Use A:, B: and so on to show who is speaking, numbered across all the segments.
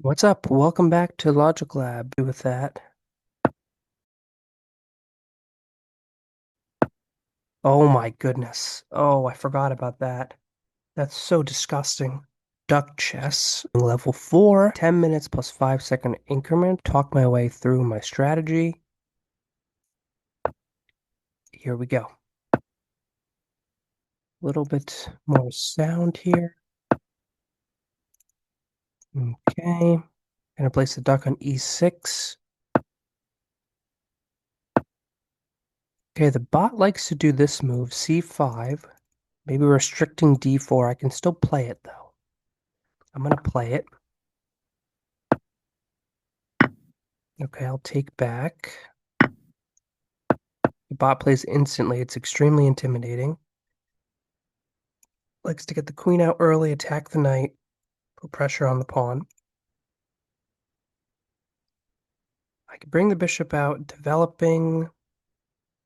A: What's up? Welcome back to Logic Lab. With that. Oh my goodness. Oh, I forgot about that. That's so disgusting. Duck chess, level 4, 10 minutes plus 5-second increment. Talk my way through my strategy. Here we go. A little bit more sound here. Okay. Gonna place the duck on e6. Okay, the bot likes to do this move, c5. Maybe restricting d4. I can still play it though. I'm gonna play it. Okay, I'll take back. The bot plays instantly. It's extremely intimidating. Likes to get the queen out early, attack the knight, put pressure on the pawn. I could bring the bishop out, developing,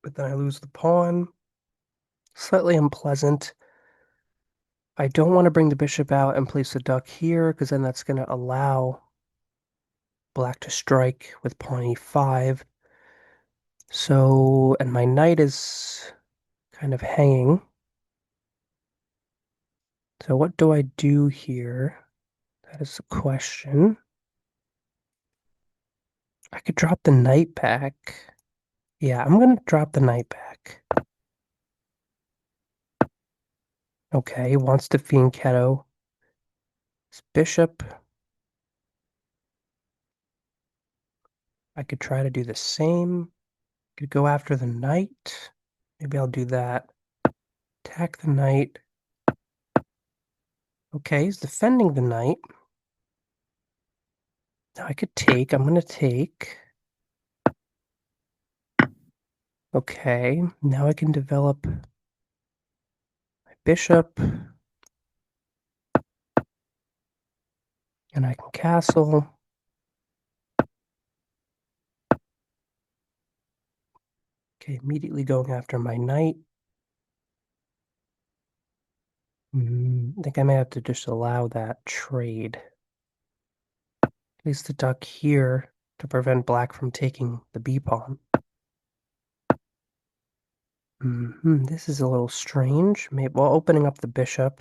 A: but then I lose the pawn. Slightly unpleasant. I don't want to bring the bishop out and place the duck here, because then that's going to allow black to strike with pawn e5. So, and my knight is kind of hanging. So what do I do here? That is the question. I could drop the knight back. Yeah, I'm gonna drop the knight back. Okay, he wants to fianchetto his bishop. I could try to do the same. Could go after the knight. Maybe I'll do that. Attack the knight. Okay, he's defending the knight. Now I could take. I'm gonna take. Okay, now I can develop my bishop. And I can castle. Okay, immediately going after my knight. I think I may have to just allow that trade. Place the duck here to prevent black from taking the b-pawn. This is a little strange. Maybe while opening up the bishop.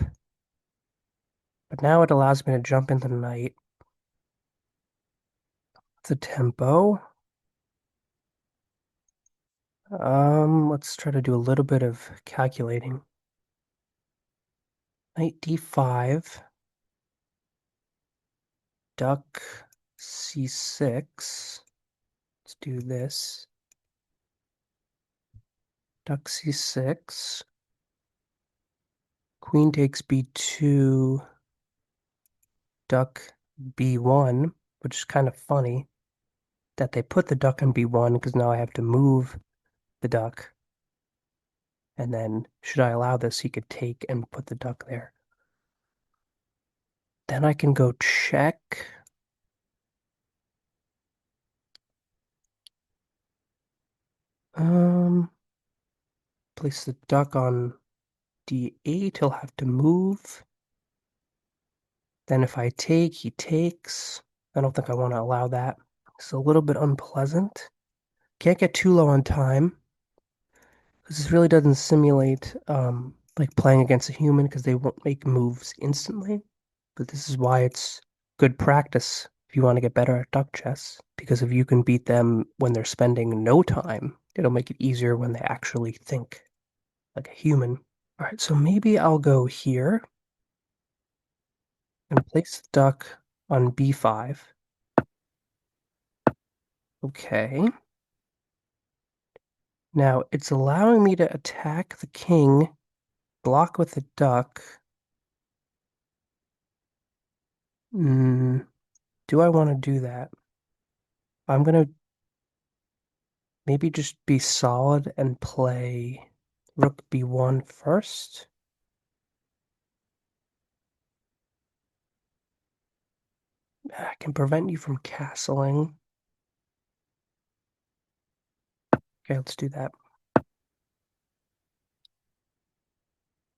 A: But now it allows me to jump into the knight. The tempo. Let's try to do a little bit of calculating. Knight d5. Duck c6. Let's do this. Duck c6. Queen takes b2. Duck b1, which is kind of funny that they put the duck on b1 because now I have to move the duck. And then, should I allow this, he could take and put the duck there. Then I can go check. Place the duck on d8. He'll have to move. Then if I take, he takes. I don't think I want to allow that. It's a little bit unpleasant. Can't get too low on time. Because this really doesn't simulate like playing against a human because they won't make moves instantly. But this is why it's good practice if you want to get better at duck chess. Because if you can beat them when they're spending no time, it'll make it easier when they actually think like a human. All right, so maybe I'll go here and place the duck on b5. Okay. Now it's allowing me to attack the king, block with the duck. Do I want to do that? I'm gonna maybe just be solid and play rook b1 first. I can prevent you from castling. Okay, let's do that.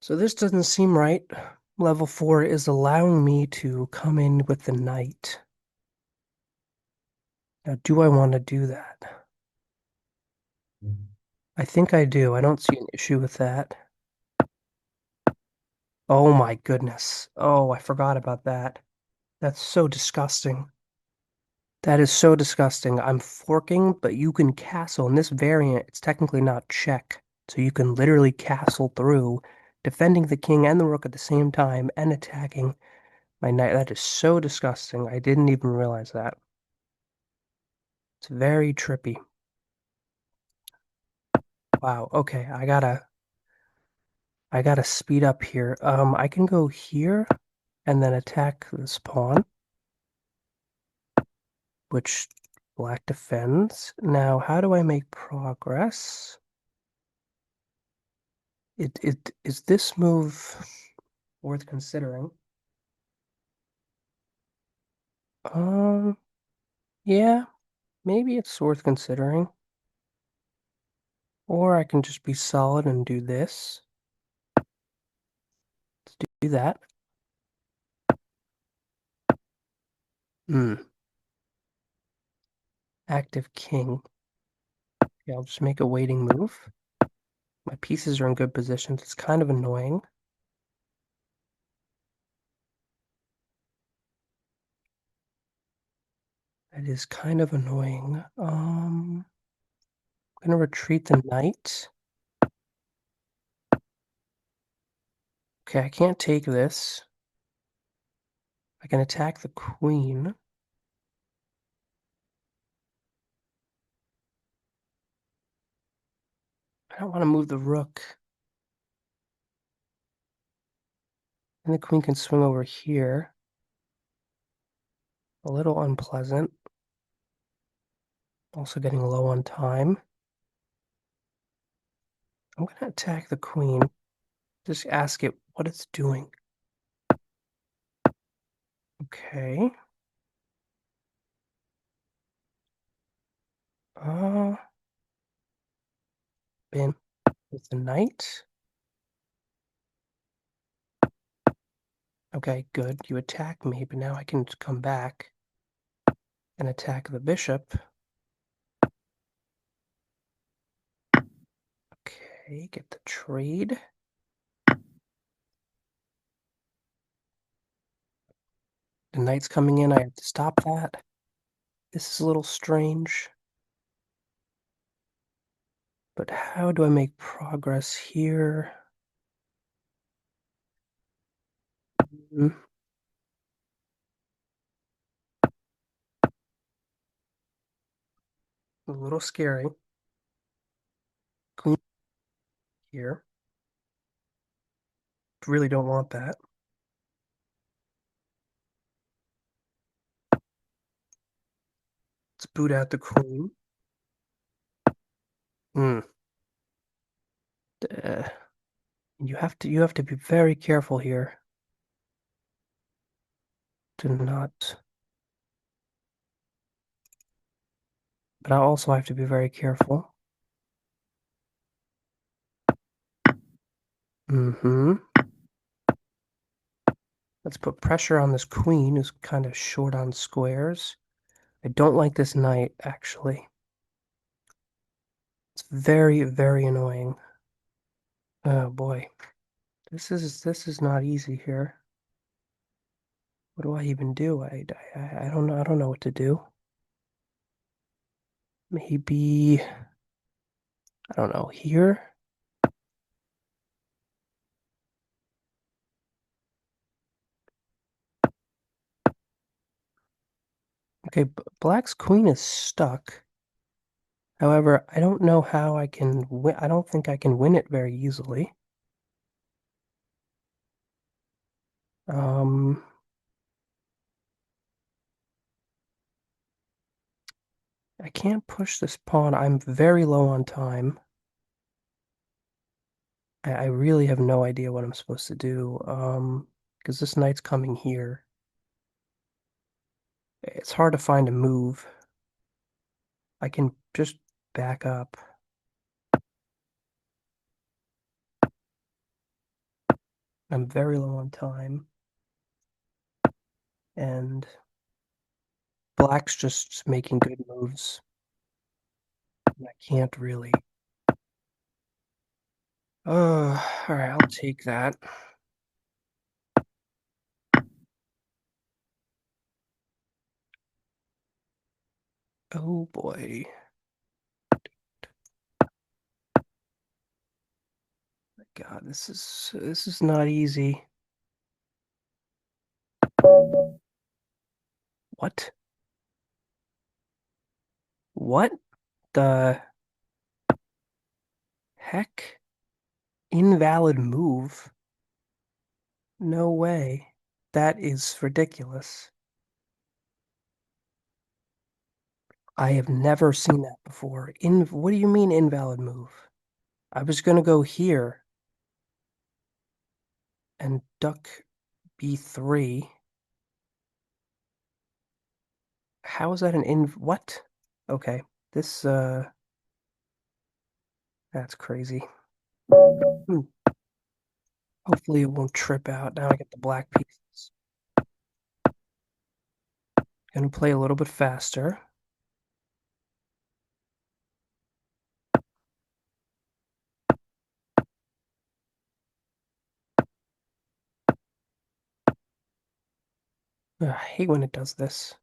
A: So this doesn't seem right. Level 4 is allowing me to come in with the knight. Now, do I want to do that? I think I do. I don't see an issue with that. Oh my goodness. Oh, I forgot about that. That's so disgusting. That is so disgusting. I'm forking, but you can castle. In this variant, it's technically not check. So you can literally castle through, defending the king and the rook at the same time and attacking my knight. That is so disgusting. I didn't even realize that. It's very trippy. Wow, okay, I gotta speed up here. I can go here and then attack this pawn, which black defends. Now, how do I make progress? It is this move worth considering? Um, yeah, maybe it's worth considering. Or I can just be solid and do this. Let's do that. Hmm. Active king. Yeah, I'll just make a waiting move. My pieces are in good positions. It's kind of annoying. It is kind of annoying. I'm gonna retreat the knight. Okay, I can't take this. I can attack the queen. I don't want to move the rook. And the queen can swing over here. A little unpleasant. Also getting low on time. I'm gonna attack the queen. Just ask it what it's doing. Okay. Uh, in with the knight. Okay, good. You attack me, but now I can come back and attack the bishop. Okay, get the trade. The knight's coming in. I have to stop that. This is a little strange. But how do I make progress here? Hmm, a little scary. Queen here. Really don't want that. Let's boot out the queen. Hmm. Uh, you have to be very careful here to not. But I also have to be very careful. Mm-hmm. Let's put pressure on this queen who's kind of short on squares. I don't like this knight, actually. It's very, very annoying. Oh boy. This is not easy here. What do I even do? I don't know. I don't know what to do. Maybe I don't know here. Okay, Black's queen is stuck. However, I don't know how I can win. I don't think I can win it very easily. Um, I can't push this pawn. I'm very low on time. I really have no idea what I'm supposed to do. Because this knight's coming here. It's hard to find a move. I can just back up. I'm very low on time. And black's just making good moves. And I can't really. Alright, I'll take that. Oh boy. My God, this is not easy. What? What the heck? Invalid move? No way. That is ridiculous. I have never seen that before. What do you mean invalid move? I was gonna go here and duck b3. How is that what? Okay. This that's crazy. Hmm. Hopefully it won't trip out. Now I get the black pieces. Gonna play a little bit faster. Ugh, I hate when it does this.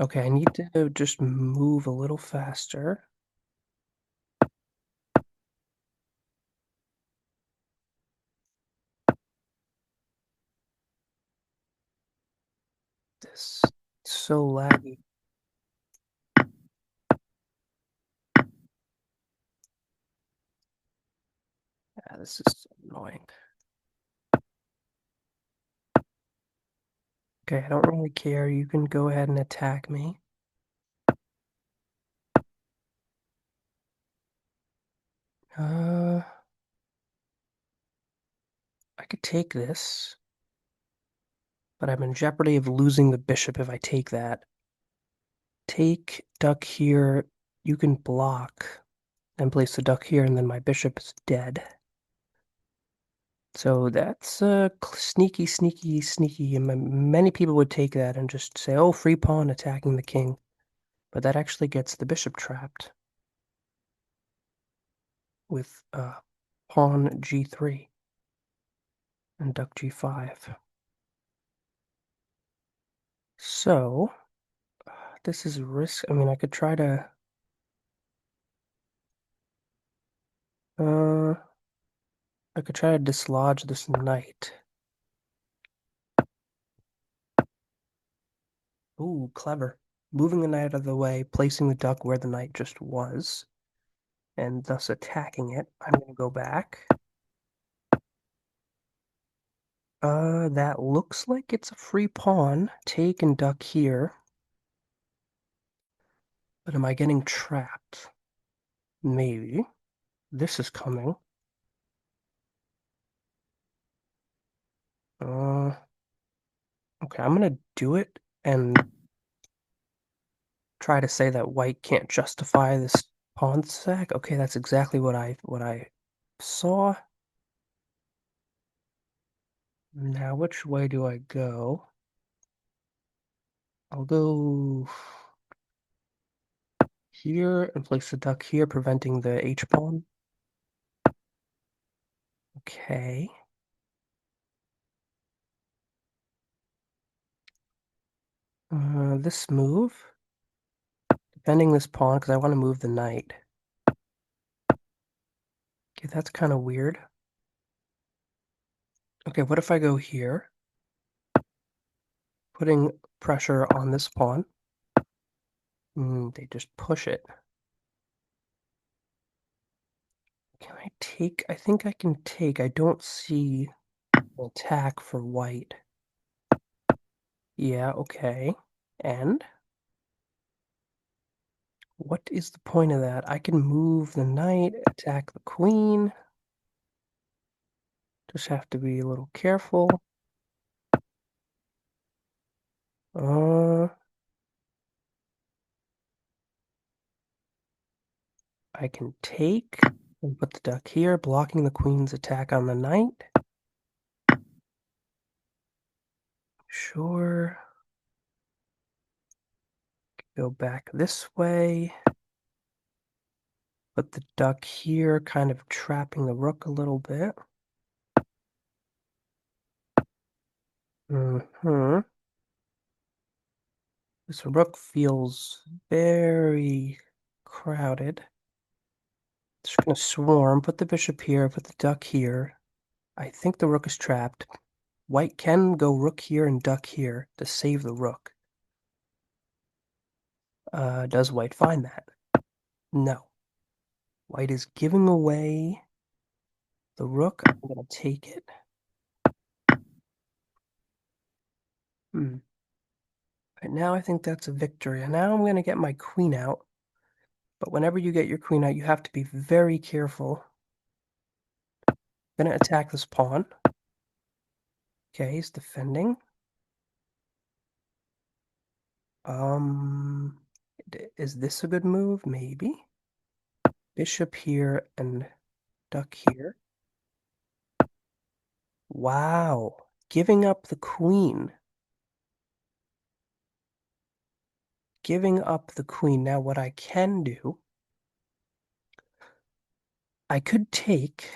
A: Okay, I need to just move a little faster. This is so laggy. Yeah, this is so annoying. Okay, I don't really care. You can go ahead and attack me. I could take this, but I'm in jeopardy of losing the bishop if I take that. Take duck here. You can block and place the duck here, and then my bishop is dead. So that's sneaky, sneaky, sneaky. And many people would take that and just say, oh, free pawn attacking the king. But that actually gets the bishop trapped with pawn g3 and duck g5. So this is risk. I mean, I could try to. Uh, I could try to dislodge this knight. Ooh, clever. Moving the knight out of the way, placing the duck where the knight just was, and thus attacking it. I'm going to go back. That looks like it's a free pawn. Take and duck here. But am I getting trapped? Maybe. This is coming. Uh, okay, I'm gonna do it and try to say that white can't justify this pawn sack. Okay, that's exactly what I saw. Now, which way do I go? I'll go here and place the duck here, preventing the h-pawn. Okay. This move, defending this pawn because I want to move the knight. Okay, that's kind of weird. Okay, what if I go here? Putting pressure on this pawn. They just push it. Can I take? I think I can take. I don't see an attack for white. Yeah, okay. And what is the point of that? I can move the knight, attack the queen. Just have to be a little careful. Uh, I can take and put the duck here, blocking the queen's attack on the knight. sure. Go back this way. Put the duck here, kind of trapping the rook a little bit. Mm-hmm. This rook feels very crowded. Just gonna swarm, put the bishop here, put the duck here. I think the rook is trapped. White can go rook here and duck here to save the rook. Does white find that? No. White is giving away the rook. I'm gonna take it. Hmm. Right now I think that's a victory. And now I'm gonna get my queen out. But whenever you get your queen out, you have to be very careful. I'm gonna attack this pawn. Okay, he's defending. Is this a good move? Maybe. Bishop here and duck here. Wow. Giving up the queen. Giving up the queen. Now what I can do, I could take,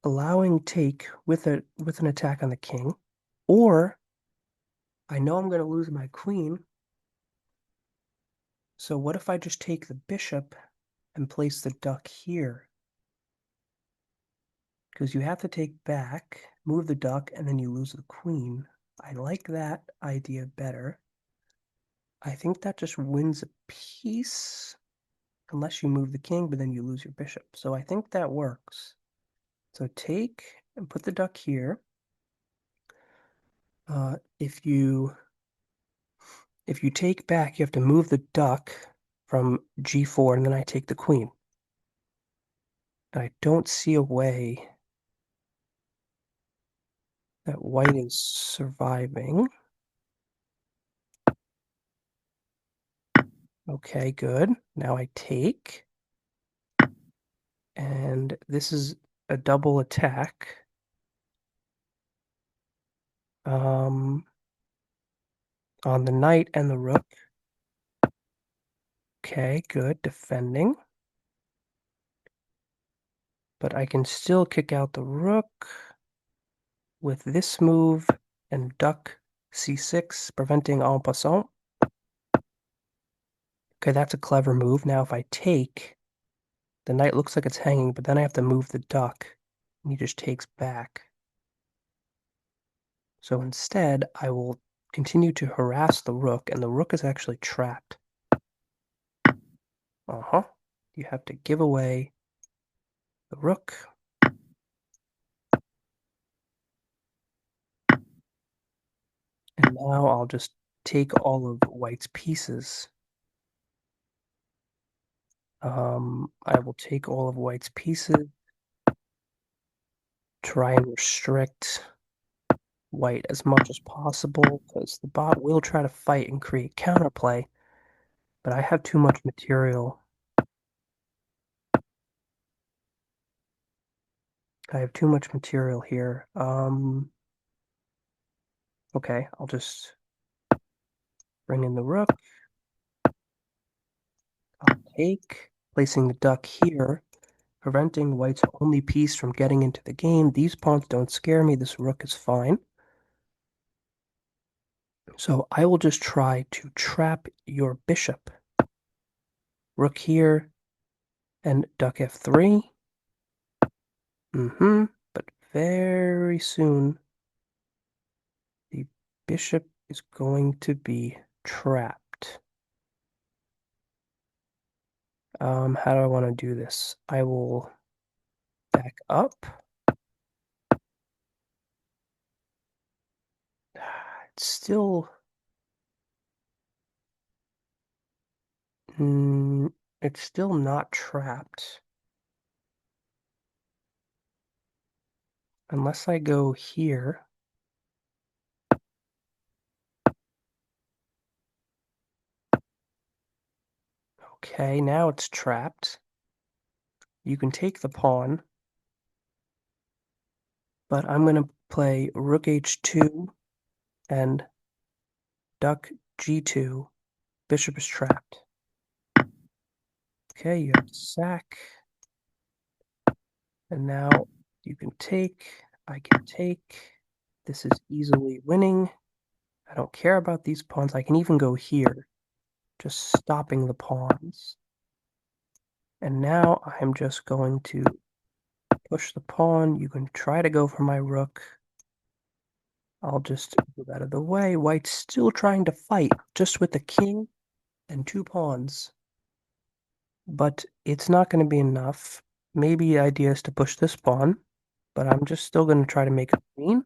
A: allowing take with an attack on the king, or I know I'm going to lose my queen. So what if I just take the bishop and place the duck here? Because you have to take back, move the duck, and then you lose the queen. I like that idea better. I think that just wins a piece, unless you move the king, but then you lose your bishop. So I think that works. So take and put the duck here. If you take back, you have to move the duck from g4, and then I take the queen. And I don't see a way that white is surviving. Okay, good. Now I take. And this is a double attack. On the knight and the rook. Okay, good. Defending. But I can still kick out the rook with this move and duck c6, preventing en passant. Okay, that's a clever move. Now if I take, the knight looks like it's hanging, but then I have to move the duck, and he just takes back. So instead, I will continue to harass the rook, and the rook is actually trapped. Uh-huh. You have to give away the rook. And now I'll just take all of white's pieces. I will take all of white's pieces, try and restrict white as much as possible, because the bot will try to fight and create counterplay, but I have too much material. I have too much material here. Okay, I'll just bring in the rook. I'll take, placing the duck here, preventing white's only piece from getting into the game. These pawns don't scare me. This rook is fine. So I will just try to trap your bishop. Rook here and duck f3. But very soon the bishop is going to be trapped. How do I want to do this? I will back up. It's still... it's still not trapped. Unless I go here. Okay, now it's trapped. You can take the pawn. But I'm going to play rook h2 and duck g2. Bishop is trapped. Okay, you have to sack. And now you can take. I can take. This is easily winning. I don't care about these pawns. I can even go here, just stopping the pawns. And now I'm just going to push the pawn. You can try to go for my rook. I'll just move out of the way. White's still trying to fight, just with the king and 2 pawns. But it's not going to be enough. Maybe the idea is to push this pawn, but I'm just still going to try to make a queen.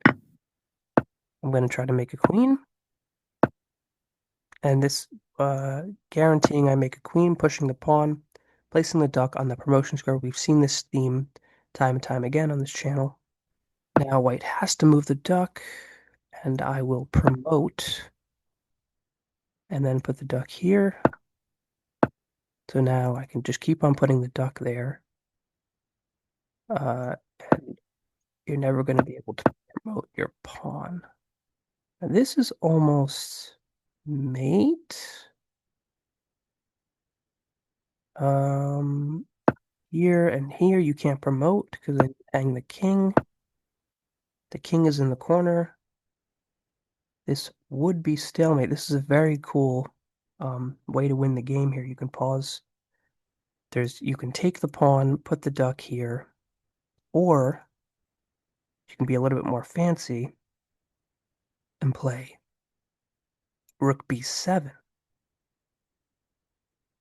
A: I'm going to try to make a queen. And this guaranteeing I make a queen, pushing the pawn, placing the duck on the promotion square. We've seen this theme time and time again on this channel. Now white has to move the duck, and I will promote, and then put the duck here. So now I can just keep on putting the duck there. And you're never going to be able to promote your pawn. Now this is almost mate. Here and here you can't promote because then you hang the king. The king is in the corner. This would be stalemate. This is a very cool way to win the game here. You can pause. You can take the pawn, put the duck here, or you can be a little bit more fancy and play rook b7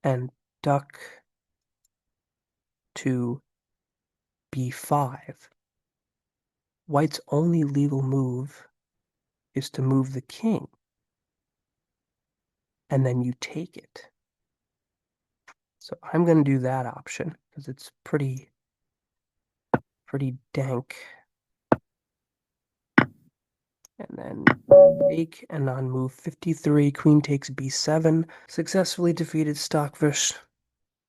A: and duck to b5. White's only legal move is to move the king, and then you take it. So I'm going to do that option because it's pretty dank. And then take, and on move 53, queen takes b7. Successfully defeated Stockfish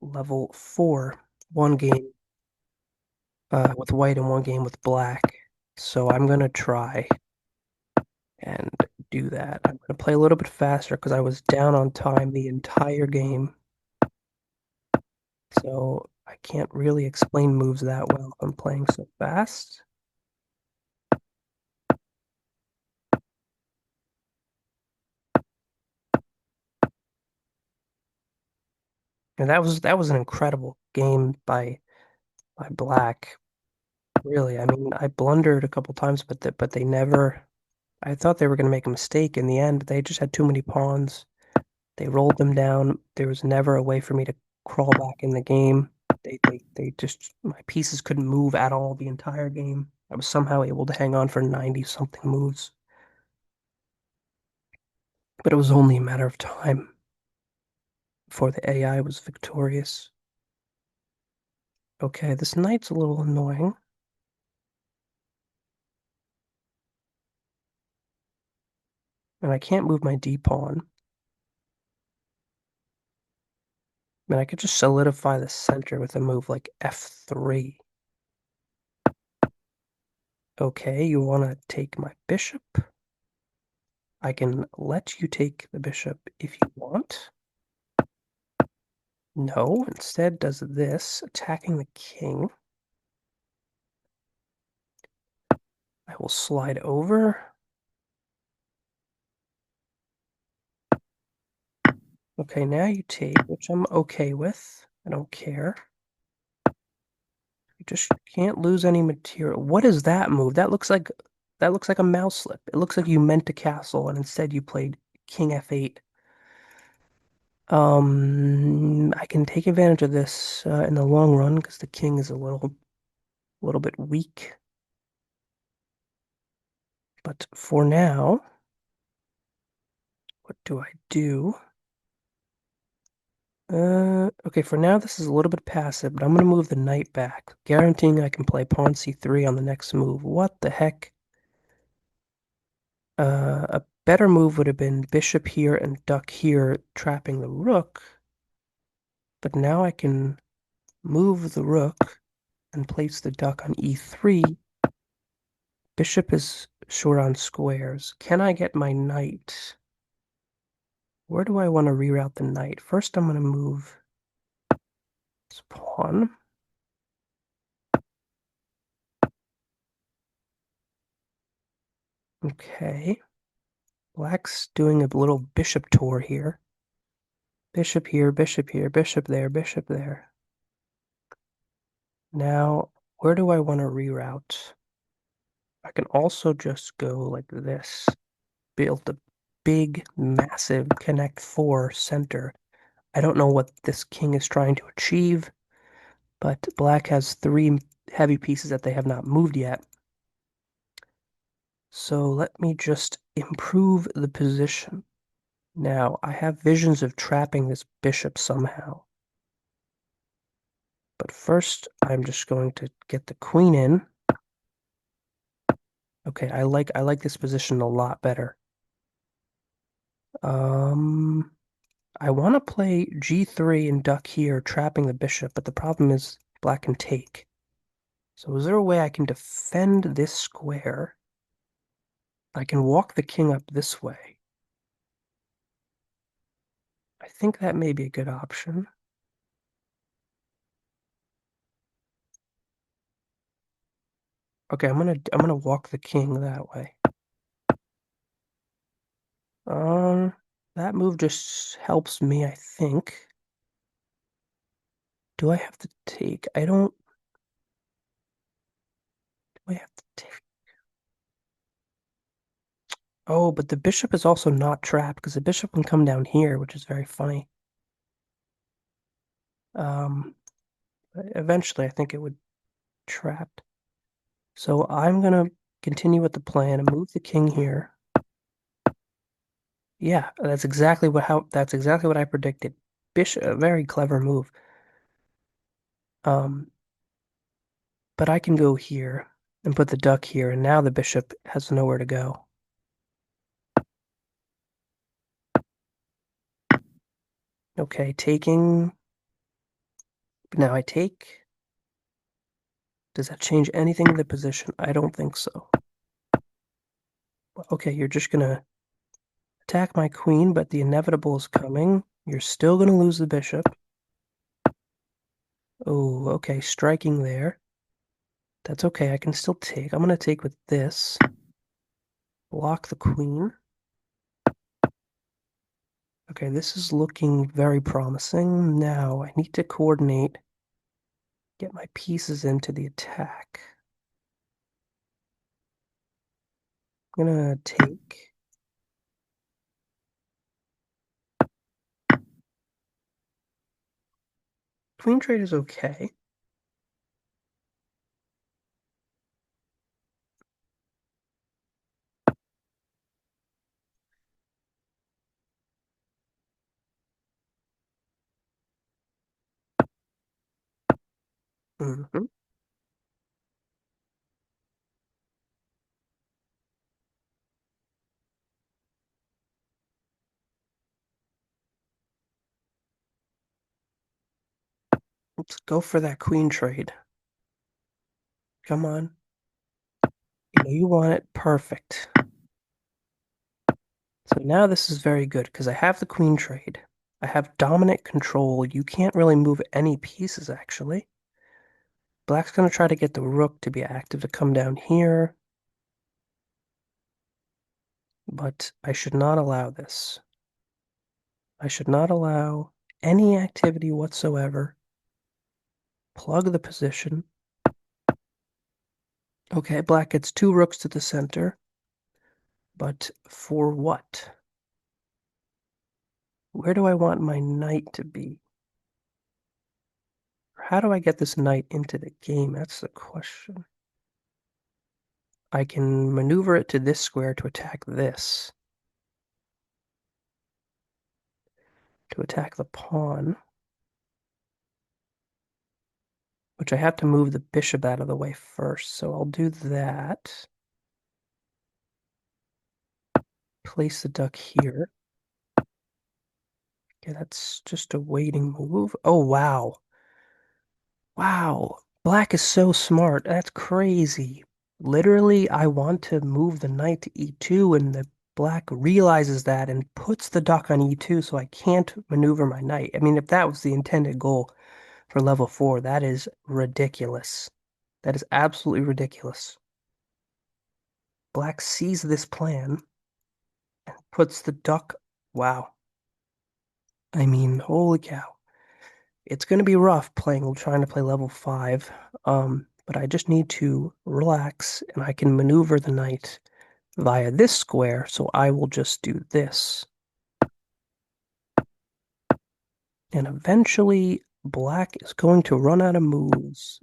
A: level 4. One game with white and one game with black. So I'm going to try and do that. I'm going to play a little bit faster because I was down on time the entire game. So I can't really explain moves that well if I'm playing so fast. And that was an incredible game by black. Really, I mean, I blundered a couple times, but they never. I thought they were going to make a mistake in the end, but they just had too many pawns. They rolled them down. There was never a way for me to crawl back in the game. They just my pieces couldn't move at all the entire game. I was somehow able to hang on for 90 something moves, but it was only a matter of time before the AI was victorious. Okay, this knight's a little annoying. And I can't move my d-pawn. I mean, I could just solidify the center with a move like f3. Okay, you want to take my bishop? I can let you take the bishop if you want. No, instead does this, attacking the king. I will slide over. Okay, now you take, which I'm okay with. I don't care. You just can't lose any material. What is that move? That looks like a mouse slip. It looks like you meant a castle and instead you played king f8. I can take advantage of this in the long run because the king is a little bit weak. But for now, what do I do? Okay, for now this is a little bit passive, but I'm going to move the knight back, guaranteeing I can play pawn c3 on the next move. What the heck? A better move would have been bishop here and duck here, trapping the rook. But now I can move the rook and place the duck on e3. Bishop is short on squares. Can I get my knight Where do I want to reroute the knight? First, I'm going to move this pawn. Okay. Black's doing a little bishop tour here. Bishop here, bishop here, bishop there, bishop there. Now, where do I want to reroute? I can also just go like this. Build a big, massive connect 4 center. I don't know what this king is trying to achieve, but black has 3 heavy pieces that they have not moved yet. So let me just improve the position. Now, I have visions of trapping this bishop somehow. But first, I'm just going to get the queen in. Okay, I like this position a lot better. I want to play g3 and duck here, trapping the bishop, but the problem is black can take. So is there a way I can defend this square? I can walk the king up this way. I think that may be a good option. Okay, I'm gonna walk the king that way. Um, that move just helps me, I think. Do I have to take? I don't. Do I have to take? Oh, but the bishop is also not trapped because the bishop can come down here, which is very funny. Um, eventually, I think it would trapped. So I'm gonna continue with the plan and move the king here. Yeah, that's exactly what I predicted. Bishop, a very clever move. Um, but I can go here and put the duck here, and now the bishop has nowhere to go. Okay, taking. Now I take. Does that change anything in the position? I don't think so. Okay, you're just gonna attack my queen, but the inevitable is coming. You're still gonna lose the bishop. Oh, okay, striking there. That's okay, I can still take. I'm gonna take with this. Block the queen. Okay, this is looking very promising. Now I need to coordinate, get my pieces into the attack. I'm gonna take. Queen trade is okay. Mhm. Let's go for that queen trade. Come on. You know you want it. Perfect. So now this is very good because I have the queen trade. I have dominant control. You can't really move any pieces, actually. Black's going to try to get the rook to be active to come down here. But I should not allow this. I should not allow any activity whatsoever. Plug the position. Okay, black gets 2 rooks to the center. But for what? Where do I want my knight to be? How do I get this knight into the game? That's the question. I can maneuver it to this square to attack this. To attack the pawn. Which I have to move the bishop out of the way first, so I'll do that. Place the duck here. Okay, that's just a waiting move. Oh, wow. Wow. Black is so smart. That's crazy. Literally, I want to move the knight to e2, and the Black realizes that and puts the duck on E2 so I can't maneuver my knight. I mean, if that was the intended goal for level 4, that is ridiculous. That is absolutely ridiculous. Black sees this plan and puts the duck. Wow. I mean, holy cow. It's going to be rough trying to play level 5. But I just need to relax and I can maneuver the knight via this square, so I will just do this. And eventually, black is going to run out of moves.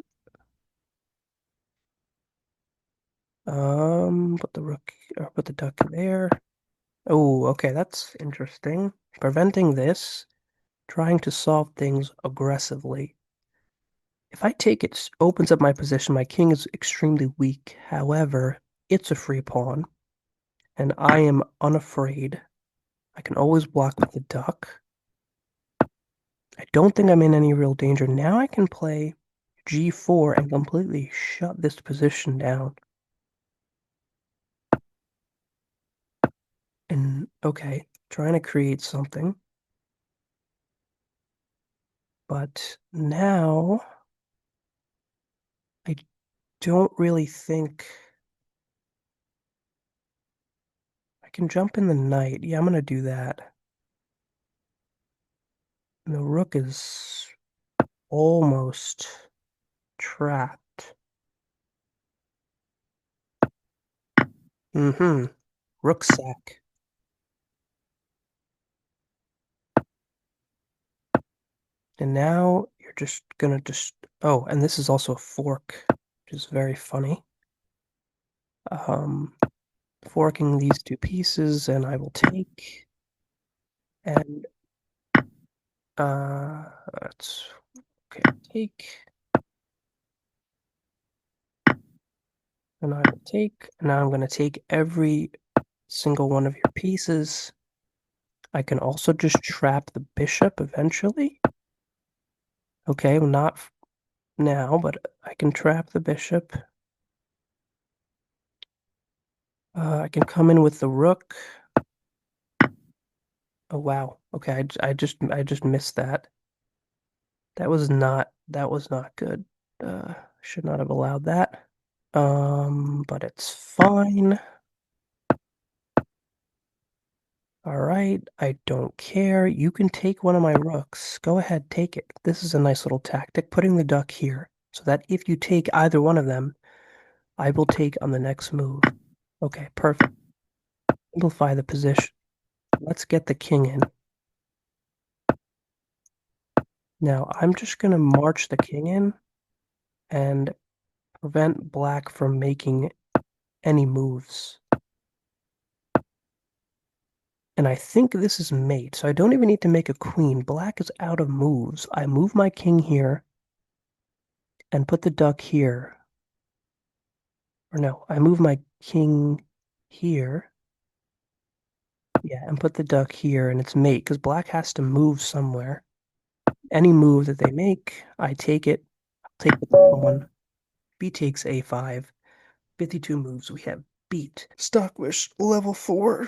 A: Put the rook or put the duck there. Oh, okay, that's interesting. Preventing this, trying to solve things aggressively. If I take it, opens up my position. My king is extremely weak. However, it's a free pawn, and I am unafraid. I can always block with the duck. I don't think I'm in any real danger. Now I can play g4 and completely shut this position down. And okay, trying to create something. But now I don't really think I can jump in the knight. Yeah, I'm gonna do that. And the rook is almost trapped. Mm-hmm. Rook sack. And now you're just gonna oh, and this is also a fork, which is very funny. Um, Forking these two pieces, and I will take and that's okay. Take and I will take. And now I'm going to take every single one of your pieces. I can also just trap the bishop eventually. Okay, well, not now, but I can trap the bishop. I can come in with the rook. Oh wow. Okay, I just missed that. That was not good. Should not have allowed that. But it's fine. All right, I don't care. You can take one of my rooks. Go ahead, take it. This is a nice little tactic, putting the duck here, so that if you take either one of them, I will take on the next move. Okay, perfect. Simplify the position. Let's get the king in. Now, I'm just going to march the king in and prevent black from making any moves. And I think this is mate, so I don't even need to make a queen. Black is out of moves. I move my king here and put the duck here. Or no, I move my king here. Yeah, and put the duck here, and it's mate, because black has to move somewhere. Any move that they make, I take it. I'll take the pawn. B takes a5. 52 moves. We have beat Stockfish level 4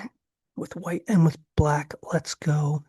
A: with white and with black. Let's go.